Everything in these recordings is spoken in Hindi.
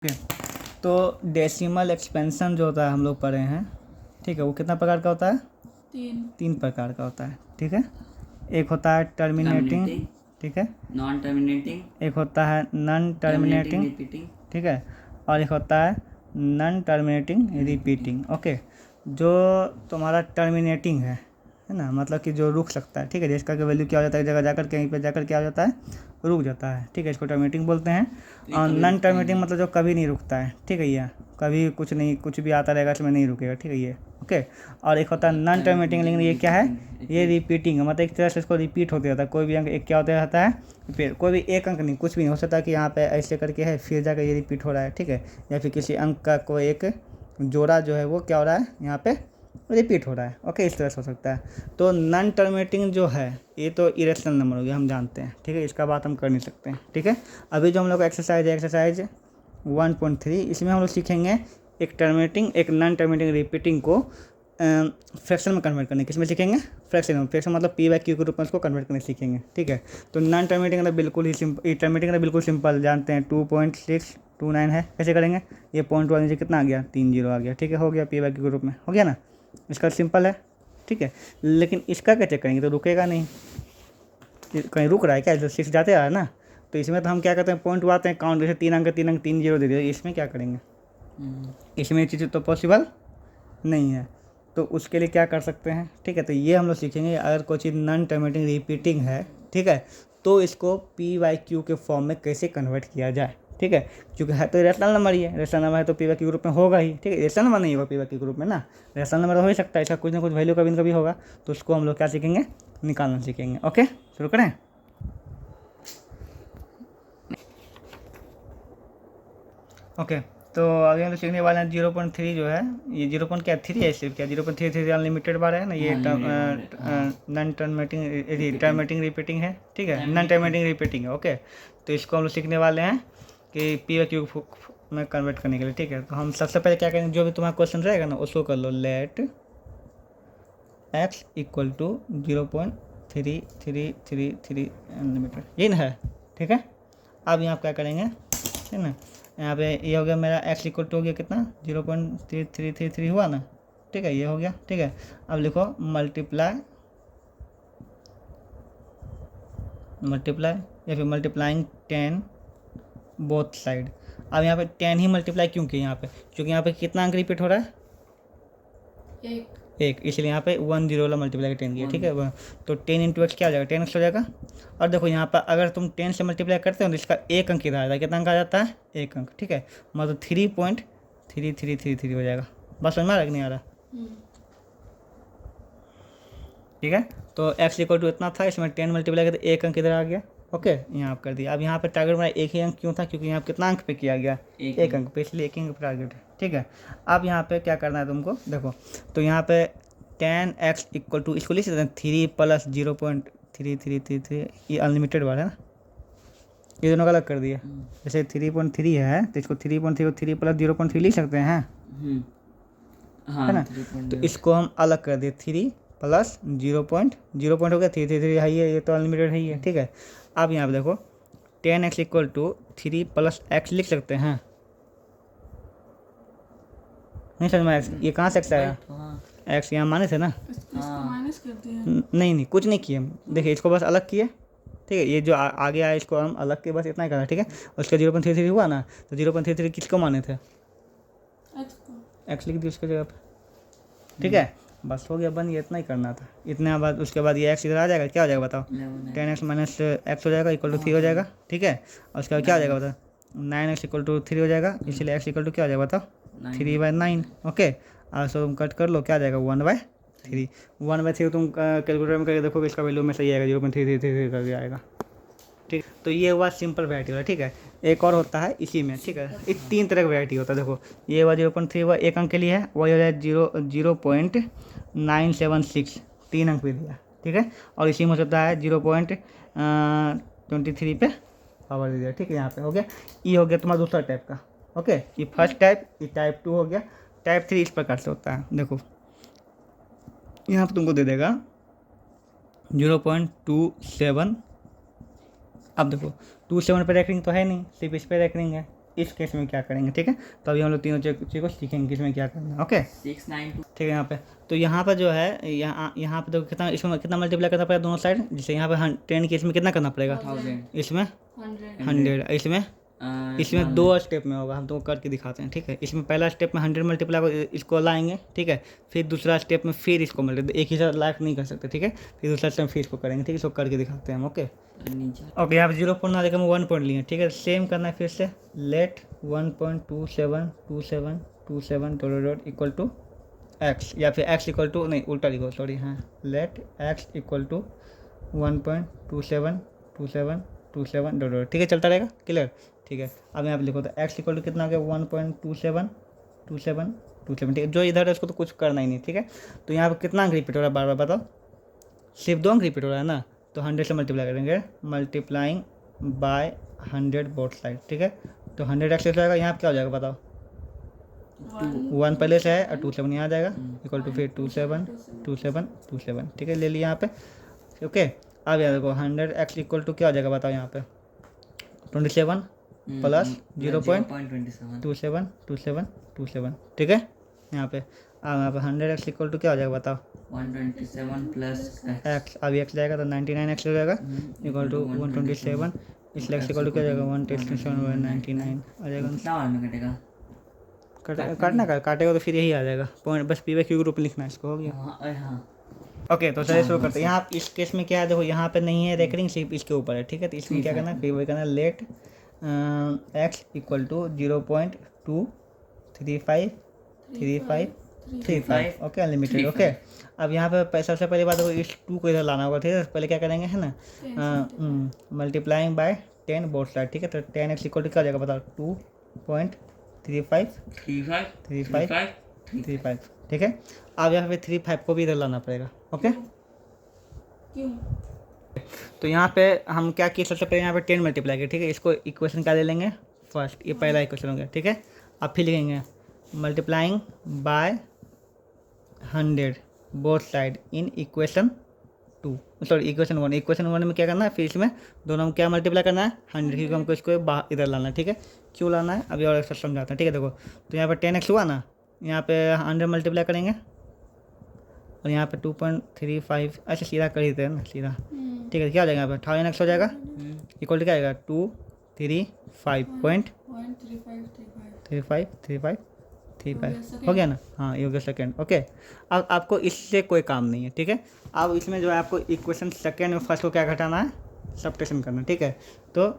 ओके। तो डेसिमल एक्सपेंशन जो होता है हम लोग पढ़े हैं, ठीक है, वो कितना प्रकार का होता है? तीन प्रकार का होता है, ठीक है। एक होता है टर्मिनेटिंग, ठीक है, नॉन टर्मिनेटिंग, एक होता है नॉन टर्मिनेटिंग, रिपीटिंग, ठीक है, और एक होता है नॉन टर्मिनेटिंग रिपीटिंग। ओके, जो तुम्हारा टर्मिनेटिंग है ना, मतलब कि जो रुक सकता है, ठीक है, जिसका कि वैल्यू क्या हो जाता है, जगह जाकर कहीं पे जाकर क्या हो जाता है, रुक जाता है, ठीक है, इसको टर्मिनेटिंग बोलते हैं। और नॉन टर्मिनेटिंग मतलब जो कभी नहीं रुकता है, ठीक है, ये कभी कुछ नहीं, कुछ भी आता रहेगा इसमें नहीं रुकेगा, ठीक है ये। ओके, और एक होता है नॉन टर्मिनेटिंग, लेकिन ये क्या है, ये रिपीटिंग है, मतलब एक तरह से इसको रिपीट होते रहता है, कोई भी अंक एक क्या होता रहता है, फिर कोई भी एक अंक नहीं, कुछ भी नहीं हो सकता कि यहाँ पे ऐसे करके है फिर जाकर ये रिपीट हो रहा है, ठीक है, या फिर किसी अंक का कोई एक जोड़ा जो है वो क्या हो रहा है यहाँ पे रिपीट हो रहा है। ओके, इस तरह से हो सकता है। तो नॉन टर्मिनेटिंग जो है ये तो इरेशनल नंबर हो गया, हम जानते हैं, ठीक है, इसका बात हम कर नहीं सकते हैं, ठीक है। अभी जो हम लोग एक्सरसाइज है, एक्सरसाइज 1.3, इसमें हम लोग सीखेंगे एक टर्मिनेटिंग एक नॉन टर्मिनेटिंग रिपीटिंग को फ्रैक्शन में कन्वर्ट करने, किसमें सीखेंगे? फ्रैक्शन में। फ्रैक्शन मतलब पी बाई क्यू के रूप में उसको कन्वर्ट करने सीखेंगे, ठीक है। तो नॉन टर्मिनेटिंग मतलब बिल्कुल ही सिंपल, टर्मिनेटिंग मतलब बिल्कुल सिंपल, जानते हैं 2.629 है, कैसे करेंगे? ये पॉइंट वाला नीचे कितना आ गया, 3 जीरो आ गया, ठीक है, हो गया, पी बाई क्यू के रूप में हो गया ना, इसका सिंपल है, ठीक है। लेकिन इसका कैसे करेंगे? तो रुकेगा नहीं, कहीं रुक रहा है क्या? जो 6 जाते आ रहा है ना, तो इसमें तो हम क्या करते हैं, पॉइंट आते हैं काउंट, जैसे 3 जीरो दे दिया, इसमें क्या करेंगे? इसमें चीज़ तो पॉसिबल नहीं है, तो उसके लिए क्या कर सकते हैं, ठीक है। तो ये हम लोग सीखेंगे, अगर कोई चीज़ नॉन टर्मिनेटिंग रिपीटिंग है, ठीक है, तो इसको पी बाई क्यू के फॉर्म में कैसे कन्वर्ट किया जाए, ठीक है, क्योंकि है तो रेशनल नंबर ही है, रेशनल नंबर है तो पी बाई क्यू ग्रुप में होगा ही, ठीक है, रेशनल नंबर नहीं होगा पी बाई क्यू ग्रुप में ना, रेशनल नंबर हो ही सकता है, इसका कुछ ना कुछ वैल्यू कभी ना कभी होगा, तो उसको हम लोग क्या सीखेंगे, निकालना सीखेंगे। ओके, शुरू करें। ओके, तो अभी हम लोग सीखने वाले हैं 0.3 जो है, ये 0.3 है, सिर्फ क्या 0.33 अनलिमिटेड बार है ना, ये नॉन टर्मिनेटिंग रिपीटिंग है, ठीक है, नॉन टर्मिनेटिंग रिपीटिंग है। ओके, तो इसको हम लोग सीखने वाले हैं कि पी बाई क्यू में कन्वर्ट करने के लिए, ठीक है। तो हम सबसे पहले क्या करेंगे, जो भी तुम्हारा क्वेश्चन रहेगा ना उसको कर लो, let x equal to 0.3333 unlimited, ये ना है, ठीक है। अब यहाँ क्या करेंगे, ठीक ना, यहाँ पे ये हो गया मेरा x इक्वल टू हो गया कितना, 0.3333 हुआ ना, ठीक है, ये हो गया, ठीक है। अब लिखो मल्टीप्लाई या फिर मल्टीप्लाइंग 10 बोथ साइड। अब यहाँ पे 10 ही मल्टीप्लाई क्यों किया यहाँ पे, क्योंकि यहाँ पे कितना अंक रिपीट हो रहा है, एक, इसलिए यहाँ पे 1 0 वाला मल्टीप्लाई 10 किया, ठीक है। तो 10 इंटू एक्स क्या हो जाएगा, 10x हो जाएगा। और देखो यहाँ पर अगर तुम 10 से मल्टीप्लाई करते हो तो इसका एक अंक इधर आ जाता है, कितना अंक आ जाता है, एक अंक, ठीक है, मतलब 3.3333 हो जाएगा। बस समझ में आ रहा कि नहीं आ रहा, ठीक है। तो x इक्वल टू इतना था, इसमें 10 मल्टीप्लाई करते एक अंक इधर आ गया। ओके, यहाँ कर दिया। अब यहाँ पे टारगेट मेरा एक ही अंक क्यों था, क्योंकि यहाँ कितना अंक पे किया गया, एक अंक पे, इसलिए एक ही अंक पे टारगेट है, ठीक है। अब यहाँ पे क्या करना है तुमको, देखो, तो यहाँ पे 10x इक्वल टू, इसको लिख सकते हैं 3 प्लस 0.3333, ये अनलिमिटेड वाला है ना, ये दोनों का अलग कर दिया। जैसे 3.3 है तो इसको 3.3 को 3 प्लस 0.3 लिख सकते हैं, है ना। तो इसको हम अलग कर दिए, 3 प्लस 0 पॉइंट हो गया, 3 है ये तो अनलिमिटेड है ही है, ठीक है। अब यहाँ पे देखो 10x equal to 3 plus x लिख सकते हैं, नहीं समझ में, ये कहाँ से x आया, x यहाँ माइनस है ना, माइनस कर दिया, नहीं कुछ नहीं किए, देखिए इसको बस अलग किए, ठीक है, ये जो आगे आया इसको हम अलग के, बस इतना ही करना, ठीक है। उसका 0.33 हुआ ना, तो 0.33 किसको माने थे, x लिख दिया उसके जगह पे, ठीक है, बस हो गया, बन गया, इतना ही करना था। इतना बाद उसके बाद ये x इधर आ जाएगा, क्या हो जाएगा बताओ, 10x माइनस x हो जाएगा इक्वल टू 3 हो जाएगा, ठीक है। और उसके बाद क्या हो जाएगा बताओ, 9x इक्वल टू 3 हो जाएगा, इसलिए x इक्वल टू क्या हो जाएगा बताओ, 3/9। ओके, और सो तुम कट कर लो, क्या आ जाएगा 1/3। 1/3 तुम कैलकुलेटर में करके देखोगे, इसका वैल्यू में सही आएगा, 0.3333 करके आएगा, ठीक। तो ये हुआ सिंपल वैरायटी वाला, ठीक है। एक और होता है इसी में, ठीक है, ये 3 तरह का वैरायटी होता है। देखो ये हुआ 0.3 हुआ, एक अंक के लिए है, वही हो जाए 0.976, 3 अंक भी दिया, ठीक है। और इसी में होता है 0.23 पे पावर दे दिया, ठीक है, यहाँ पे हो गया। ये हो गया तुम्हारा दूसरा टाइप का। ओके, ये फर्स्ट टाइप, ये टाइप 2 हो गया। टाइप 3 इस प्रकार से होता है, देखो यहाँ पर तुमको दे देगा 0.27। अब देखो 27 पे रेकरिंग तो है नहीं, सिर्फ इस पे रेकरिंग है, इस केस में क्या करेंगे, ठीक है। तो अभी हम लोग तीनों चीज़ को सीखेंगे कि इसमें क्या करना है। ओके 6 9 2 ठीक है। यहाँ पे तो यहाँ पर जो है यहाँ पे तो कितना इसमें कितना मल्टीप्लाई करना पड़ेगा दोनों साइड, जैसे यहाँ पे 10 के इसमें कितना करना पड़ेगा, 1000 इसमें 100 100, इसमें 2 स्टेप में होगा, हम तुमको करके दिखाते हैं, ठीक है। इसमें पहला स्टेप में 100 मल्टीप्लाई इसको लाएंगे, ठीक है। फिर दूसरा स्टेप में फिर इसको मल्टीप्लाई, एक ही साथ लाइक नहीं कर सकते, ठीक है। फिर दूसरा स्टेप फिर इसको करेंगे, ठीक है। इसको करके दिखाते हैं हम। ओके नीचे ओके यहाँ पे 0 पॉइंट ना देकर हम 1 पॉइंट लिए, ठीक है। सेम करना है फिर से, let 1.272727 dot equal to X, या फिर एक्स इक्वल टू नहीं उल्टा लिखो, सॉरी, हाँ, let X equal to 1.272727 dot, ठीक है। चलता रहेगा, क्लियर, ठीक है। अब यहाँ पे लिखो तो एक्स इक्वल टू कितना आ गया 1.272727, ठीक है। जो इधर है उसको तो कुछ करना ही नहीं, ठीक है। तो यहाँ पे कितना अंक रिपीट हो रहा है बार बार बताओ, सिर्फ 2 अंक रिपीट हो रहा है ना, तो 100 से मल्टीप्लाई करेंगे, मल्टीप्लाइंग बाय 100 बोथ साइड, ठीक है। तो 100 एक्स हो जाएगा, यहाँ पे क्या हो जाएगा बताओ, 1 पहले से है और 27 यहाँ आ जाएगा, इक्वल टू फिर 27, ठीक है। ले लिया यहाँ पे, ओके। अब यहाँ देखो 100 एक्स इक्वल टू क्या हो जाएगा बताओ, यहाँ पे 27 प्लस 0.2727, ठीक है। यहाँ पे अब यहाँ पे 100 एक्स इक्वल टू क्या हो जाएगा बताओ, 127 प्लस एक्स, अभी एक्स जाएगा तो 99 एक्स हो जाएगा, इक्वल टू 127, इसलिए एक्स इक्वल टू क्या हो जाएगा 127/99 आ जाएगा। कितना बार में कटेगा? काटेगा तो फिर यही आ जाएगा पॉइंट, बस पी क्यू ग्रुप लिखना है, इसको हो गया। हाँ ओके तो चलिए शुरू करते हैं। यहाँ इस केस में क्या है, देखो यहाँ पे नहीं है रेकरिंग, सिर्फ इसके ऊपर है, ठीक है। तो इसमें क्या करना है, फिर वही करना है, let X equal to 0.23535, okay, unlimited, okay. अब यहाँ पे सबसे पहली बात देखो, इस 2 को इधर लाना होगा, ठीक है। पहले क्या करेंगे है ना, मल्टीप्लाइंग बाय 10 बोथ साइड, ठीक है। तो 10 एक्स इक्वल टू क्या हो जाएगा बताओ, 2.3535, ठीक है। अब यहाँ पे 35 को भी इधर लाना पड़ेगा, ओके। क्यों? तो यहाँ पे हम क्या किए, सबसे पहले यहाँ पे 10 मल्टीप्लाई किया, ठीक है। इसको इक्वेशन क्या ले लेंगे फर्स्ट, ये पहला इक्वेशन हो गया, ठीक है। अब फिर लिखेंगे multiplying by 100 both side in equation 2, sorry equation 1। Equation 1 में क्या करना है, फिर इसमें दोनों में क्या मल्टीप्लाई करना है 100, क्योंकि हमको इसको इधर लाना है, ठीक है। क्यों लाना है अभी और एक समझाते हैं, ठीक है। देखो तो यहाँ पे 10x हुआ ना, यहाँ पे 100 मल्टीप्लाई करेंगे और यहाँ पे 2.35 ऐसे सीधा कर ही देते हैं ना, सीधा, ठीक है। क्या हो जाएगा यहाँ पे 1000x हो जाएगा, इक्वल टू क्या आएगा 235.35 हो गया ना, हाँ ये हो गया सेकेंड, ओके। अब आपको इससे कोई काम नहीं है, ठीक है। अब इसमें जो है आपको इक्वेशन सेकेंड में फर्स्ट को क्या घटाना है, सब्ट्रैक्शन करना है, ठीक है। तो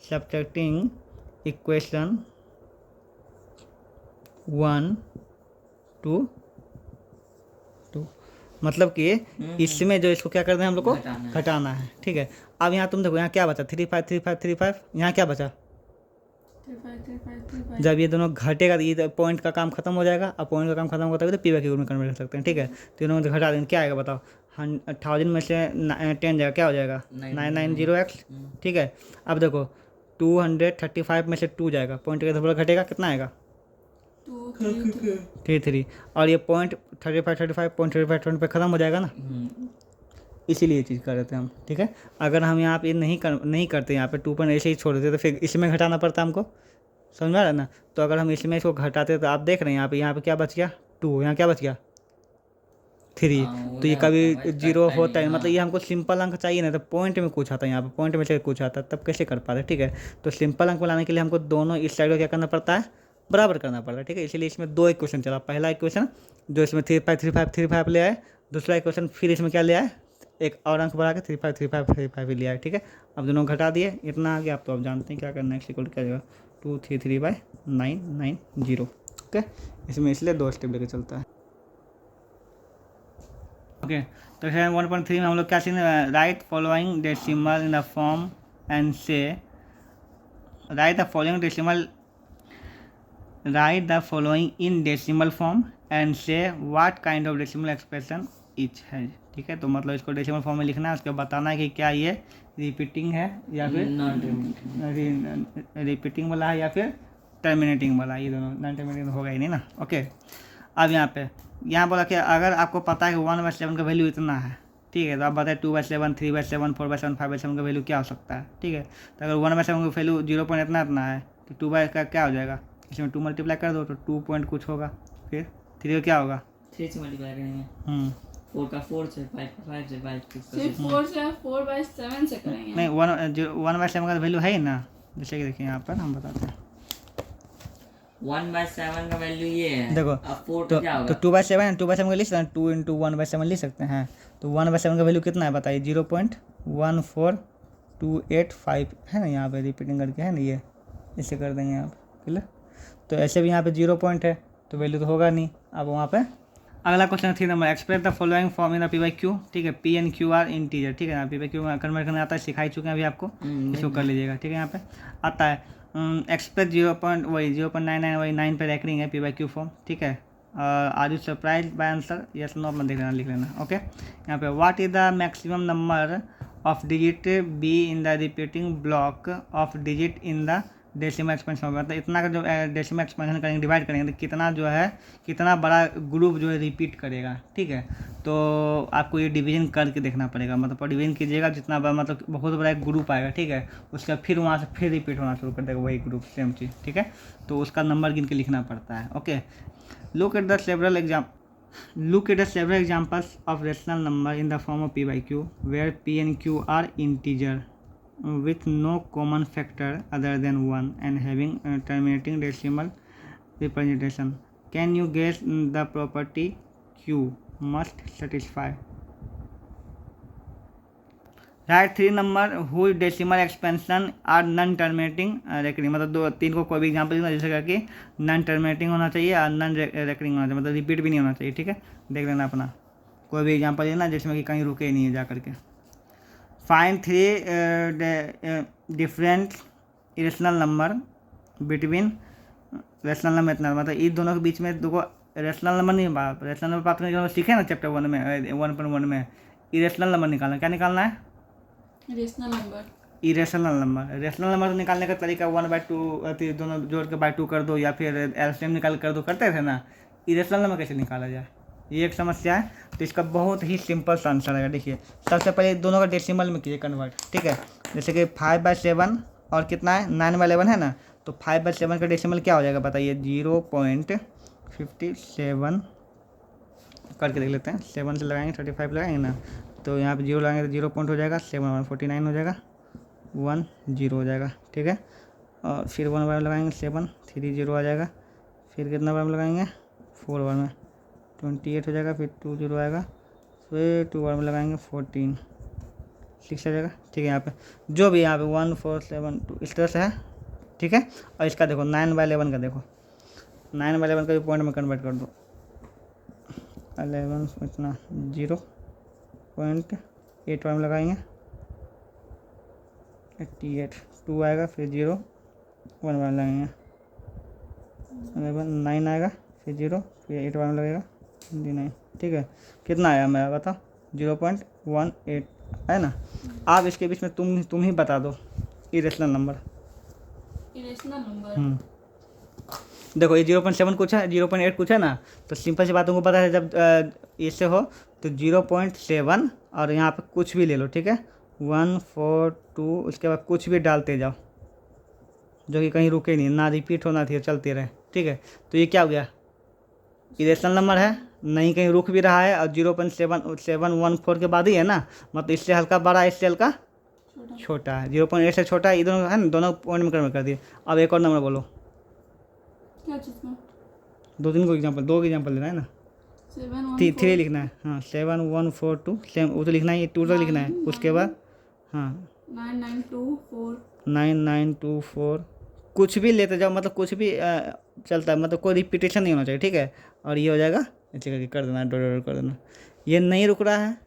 सब्ट्रैक्टिंग इक्वेशन 1 2 मतलब कि इसमें जो इसको क्या करना है हम लोग को घटाना है, ठीक है। अब यहाँ तुम देखो यहाँ क्या बचा 35, यहाँ क्या बचा, 35 जब ये दोनों घटेगा तो ये पॉइंट का काम खत्म हो जाएगा, अब पॉइंट का काम खत्म होता है तो पी वाई क्यू में कन्वर्ट कर सकते हैं, ठीक है। तो दोनों घटा देंगे, क्या आएगा बताओ, 1000 में से 10 जाएगा, क्या हो जाएगा 990x, ठीक है। अब देखो 235 में से 2 जाएगा, पॉइंट का थोड़ा घटेगा, कितना आएगा 33, और ये पॉइंट 35 पे ख़त्म हो जाएगा ना, इसीलिए ये चीज़ कर रहे थे हम, ठीक है। अगर हम यहाँ पे नहीं करते, यहाँ पे 2 पॉइंट ऐसे ही छोड़ देते तो फिर इसमें घटाना पड़ता हमको, समझ में आ रहा है ना। तो अगर हम इसमें इसको घटाते तो आप देख रहे हैं यहाँ पे क्या बच गया 2, यहाँ क्या बच गया 3, तो ये कभी 0 होता है, मतलब ये हमको सिंपल अंक चाहिए ना, तो पॉइंट में कुछ आता है, यहाँ पे पॉइंट में से कुछ आता है, तब कैसे कर पाते, ठीक है। तो सिंपल अंक बनाने के लिए हमको दोनों इस साइड को क्या करना पड़ता है, बराबर करना पड़ता है, ठीक है। इसलिए इसमें 2 इक्वेशन चला, पहला इक्वेशन जो इसमें 35 ले आए, दूसरा इक्वेशन फिर इसमें क्या ले आए, एक और अंक बढ़ा के 35 ले आए, ठीक है। अब दोनों घटा दिए, इतना आ गया। आप तो अब जानते हैं क्या करना है, एक्स इक्वल क्या जाएगा 233/990, ओके। इसमें इसलिए 2 स्टेप लेके चलता है, ओके। तो 1.3 में हम लोग क्या सीखने, write following decimal in the form and say, write the following in decimal form and say what kind of decimal expression each है, ठीक है। तो मतलब इसको डेसिमल फॉर्म में लिखना है, उसको बताना है कि क्या ये रिपीटिंग है या फिर रिपीटिंग वाला है या फिर टर्मिनेटिंग वाला, ये दोनों नॉन टर्मिनेटिंग होगा ही नहीं ना, ओके। अब यहाँ बोला कि अगर आपको पता है कि 1/7 का वैल्यू इतना है, ठीक है, तो आप बताएं 2/7, 3/7, 4/7, 5/7 का वैल्यू क्या हो सकता है, ठीक है। तो अगर 1/7 का वैल्यू 0 पॉइंट इतना है तो 2 बाय का क्या हो जाएगा, इसमें 2 मल्टीप्लाई कर दो तो 2 पॉइंट कुछ होगा, फिर 3 का क्या होगा, 3 से मल्टीप्लाई करेंगे, 4 का 4 से, 5 का 5 से, 5 6 का सिर्फ 6। 4 से 4/7 से करेंगे। नहीं 1/7 का वैल्यू है ही ना, जैसे कि देखिए यहाँ पर हम बताते हैं 1/7 का वैल्यू ये है। देखो, अब 4 तो का क्या होगा? 2/7 2/7 का लिख सकते हैं, 2 इंटू 1/7 लिख सकते हैं। तो 1/7 का वैल्यू कितना है बताइए, 0.1428 है ना, यहाँ पे रिपीटिंग करके है ना, ये इसे कर देंगे यहाँ पे, क्लियर। तो ऐसे भी यहाँ पे 0 पॉइंट है तो वैल्यू तो होगा नहीं। अब वहाँ पे अगला क्वेश्चन 3 नंबर, express the following form in P by Q, ठीक है, P and Q are integer, ठीक है ना, पी बाई क्यू कन्वर्ट करना आता है, सिखा ही चुके हैं अभी आपको, इसको कर लीजिएगा, ठीक है। यहाँ पे आता है एक्सप्रेस 0.99 वही 9 पे रैंकिंग है पी बाई क्यू फॉर्म, ठीक है। Are you surprise by answer, yes no अपना लिख लेना, ओके। यहाँ पे what is the maximum number of digit be in the repeating block of digit in the decimal expansion होगा, मतलब इतना का जो डेसिमल एक्सपेंशन करेंगे, डिवाइड करेंगे तो कितना जो है, कितना बड़ा ग्रुप जो है रिपीट करेगा, ठीक है। तो आपको ये डिवीजन करके देखना पड़ेगा, मतलब डिवीजन कीजिएगा जितना बड़ा, मतलब बहुत बड़ा एक ग्रुप आएगा, ठीक है, उसका फिर वहाँ से फिर रिपीट होना शुरू कर देगा वही ग्रुप, सेम चीज़, ठीक है। तो उसका नंबर गिन के लिखना पड़ता है, okay. Look at the several examples of rational number in the form of P by Q where P and Q are integer with no common factor other than 1 and having terminating decimal representation. Can you guess the property Q must satisfy? Write 3 number whose decimal expansion are non-terminating recurring, मतलब 3 को कोई भी एग्जाम्पल देना, जैसे कि नॉन टर्मिनेटिंग होना चाहिए और नॉन रेकरिंग होना चाहिए, मतलब रिपीट भी नहीं होना चाहिए, ठीक है। देख लेना अपना कोई भी एग्जाम्पल देना जिसमें कि कहीं रुके नहीं है जा करके। Find 3 different irrational number between rational number इतना, मतलब इन दोनों के बीच में दो रेशनल नंबर नहीं, रेशनल नंबर बात करने सीखे ना चैप्टर 1 में 1.1 में, इरेशनल नंबर निकालना, क्या निकालना है, rational number, irrational number. Rational number तो निकालने का तरीका 1/2 दोनों जोड़ के 2 कर दो, या फिर एलसीएम निकाल कर दो, करते थे ना। इरेशनल नंबर कैसे निकाला जाए, ये एक समस्या है। तो इसका बहुत ही सिंपल सा आंसर है, देखिए सबसे पहले दोनों का डेसिमल में कीजिए कन्वर्ट, ठीक है। जैसे कि 5/7 और कितना है 9/11 है ना, तो 5/7 का डेसिमल क्या हो जाएगा बताइए, 0.57 करके देख लेते हैं। 7 से लगाएंगे 35 लगाएंगे ना, तो यहाँ पे 0 लगाएंगे तो 0 पॉइंट हो जाएगा, 7 49 हो जाएगा, 1 0 हो जाएगा, ठीक है। और फिर 1 बार लगाएंगे 7 3 0 आ जाएगा, फिर कितना बार लगाएंगे 4 बार में 28 हो जाएगा, फिर 2 0 आएगा, फिर 2 बार में लगाएंगे 14 6 आ जाएगा, ठीक है। यहाँ पे जो भी यहाँ पे 1 4 7 2 इस तरह से है, ठीक है। और इसका देखो 9/11 का, देखो 9/11 का भी पॉइंट में कन्वर्ट कर दो, 11 इतना 0.8 बार में लगाएंगे 88 2 आएगा, फिर 0 1 बार लगाएंगे 11 9 आएगा, फिर 0 फिर 8 बार में लगेगा 9, ठीक है। कितना आया मेरा बताओ, 0.18 है ना। आप इसके बीच में तुम ही बता दो इरेशनल नंबर। इरेशनल नंबर देखो ये 0.7 कुछ है, 0.8 कुछ है ना, तो सिंपल सी बात तुमको पता है, जब इससे हो तो 0.7 और यहाँ पे कुछ भी ले लो, ठीक है, 1 4 2 उसके बाद कुछ भी डालते जाओ जो कि कहीं रुके नहीं, ना रिपीट होना चाहिए, चलते रहे, ठीक है। तो ये क्या हो गया, इरेशनल नंबर है, नहीं कहीं रुक भी रहा है, और 0.714 के बाद ही है ना, मतलब इससे हल्का बड़ा है, इससे हल्का छोटा है, 0.8 से छोटा है, ये दोनों है ना, दोनों पॉइंट में कन्वर्ट कर दिए। अब एक और नंबर बोलो, क्या चीज़ में, 2 एग्जाम्पल लेना है ना, 3 लिखना है, हाँ 7142 सेम वो तो लिखना है, ये 2 तो लिखना है, उसके बाद हाँ 9924 कुछ भी लेते जाओ, मतलब कुछ भी चलता है, मतलब कोई रिपीटेशन नहीं होना चाहिए, ठीक है। और ये हो जाएगा, ऐसे करके कर देना, डॉट कर देना। ये नहीं रुक रहा है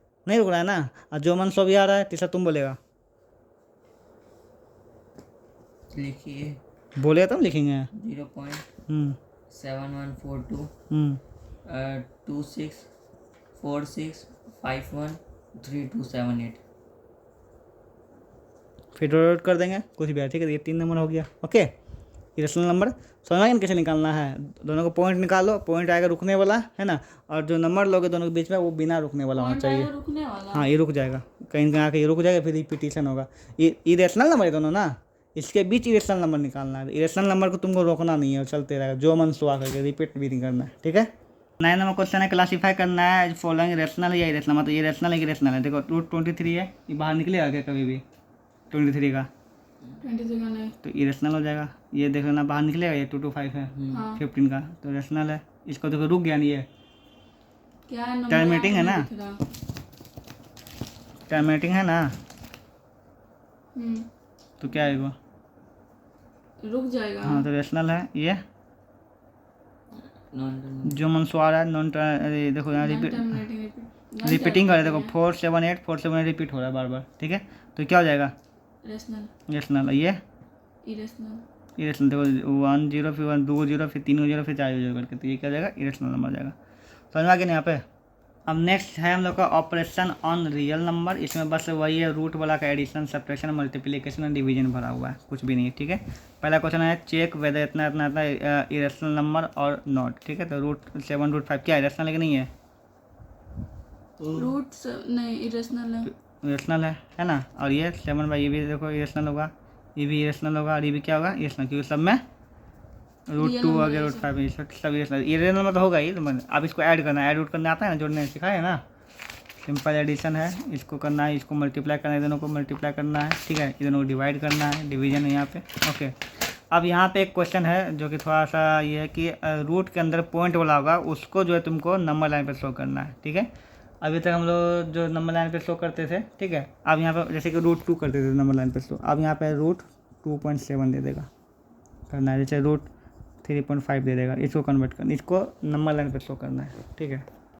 ना, और जो मन सो भी आ रहा है, तीसरा तुम बोलेगा, लिखिए, बोलेगा तब लिखेंगे। 0.7142 2646513278 फिर डॉट कर देंगे कुछ भी है, ठीक है। ये 3 नंबर हो गया, ओके। इरेशनल नंबर समझ में कैसे निकालना है, दोनों को पॉइंट निकालो, पॉइंट आएगा रुकने वाला है ना, और जो नंबर लोगे दोनों के बीच में वो बिना रुकने वाला होना चाहिए, रुकने वाला, हाँ ये रुक जाएगा, कहीं कहीं आके ये रुक जाएगा, फिर रिपीटिशन होगा। ये इरेशनल नंबर है दोनों ना, इसके बीच इरेशनल नंबर निकालना है। इरेशनल नंबर को तुमको रोकना नहीं है और चलते रहेगा, जो मन सो करके रिपीट भी नहीं करना है, ठीक है। 9 नंबर क्वेश्चन है, क्लासीफाई करना है फॉलोइंग रेशनल या इरेशनल, मतलब ये रेशनल है कि इरेशनल है। देखो रूट 23 है, ये बाहर निकलेगा क्या कभी भी 23 का, 23 का नहीं। तो इरेशनल हो जाएगा। ये देखो ना बाहर निकलेगा, ये 225 है हाँ 15 का, तो रेशनल है। इसको देखो रुक गया नहीं, ये क्या है नंबर? टर्मिनेटिंग है ना, दिख रहा। टर्मिनेटिंग है ना, हम्म, तो क्या है वो, रुक जाएगा। हाँ तो रेशनल है ये। नॉन जो मनसुआ रहा है नॉन, अरे देखो यहाँ रिपीटिंग कर रहे, देखो 478 478 रिपीट हो रहा है बार बार, ठीक है। तो क्या हो जाएगा रेशनल रेशनल। ये इरेशनल। इरेशनल, देखो 1 0 फिर 1 2 0 फिर 3 0 फिर 4 0 करके, तो ये क्या हो जाएगा इरेशनल नंबर हो जाएगा। समझ में आ गया ना यहाँ पे। अब नेक्स्ट है हम लोग का ऑपरेशन ऑन रियल नंबर। इसमें बस वही है रूट वाला का एडिशन सब्ट्रैक्शन मल्टीप्लिकेशन और डिवीजन भरा हुआ है, कुछ भी नहीं है, ठीक है। पहला क्वेश्चन है चेक वेदर इतना इतना इतना इरेशनल नंबर और नॉट, ठीक है। तो रूट 7 रूट 5 क्या इरेशनल है कि नहीं है, रूट नहीं इरेशनल है। इरेशनल है ना। और ये 7 बाई ये भी देखो इरेशनल होगा, ये भी इरेशनल होगा और ये भी क्या होगा इरेशनल, क्योंकि सब में रूट 2 वगैरह रूट 5 सब इरेशनल। इरेशनल में तो होगा ही, तो अब इसको ऐड करना है, ऐड उड करने आता है ना, जोड़ने सिखाया है ना। सिंपल एडिशन है, इसको करना है, इसको मल्टीप्लाई करना है, दोनों को मल्टीप्लाई करना है, ठीक है। दोनों को डिवाइड करना है, डिवीजन है यहाँ पे, ओके। अब यहाँ पे एक क्वेश्चन है जो कि थोड़ा सा ये है कि रूट के अंदर पॉइंट वाला होगा, उसको जो है तुमको नंबर लाइन पे शो करना है, ठीक है। अभी तक हम लोग जो नंबर लाइन पे शो करते थे, ठीक है। अब यहाँ पे जैसे कि रूट 2 करते थे नंबर लाइन पे शो, अब यहाँ पे रूट 2.7 दे देगा करना है, जैसे रूट 3.5 दे देगा, इसको कन्वर्ट करना, इसको नंबर लाइन पे शो करना है, ठीक है।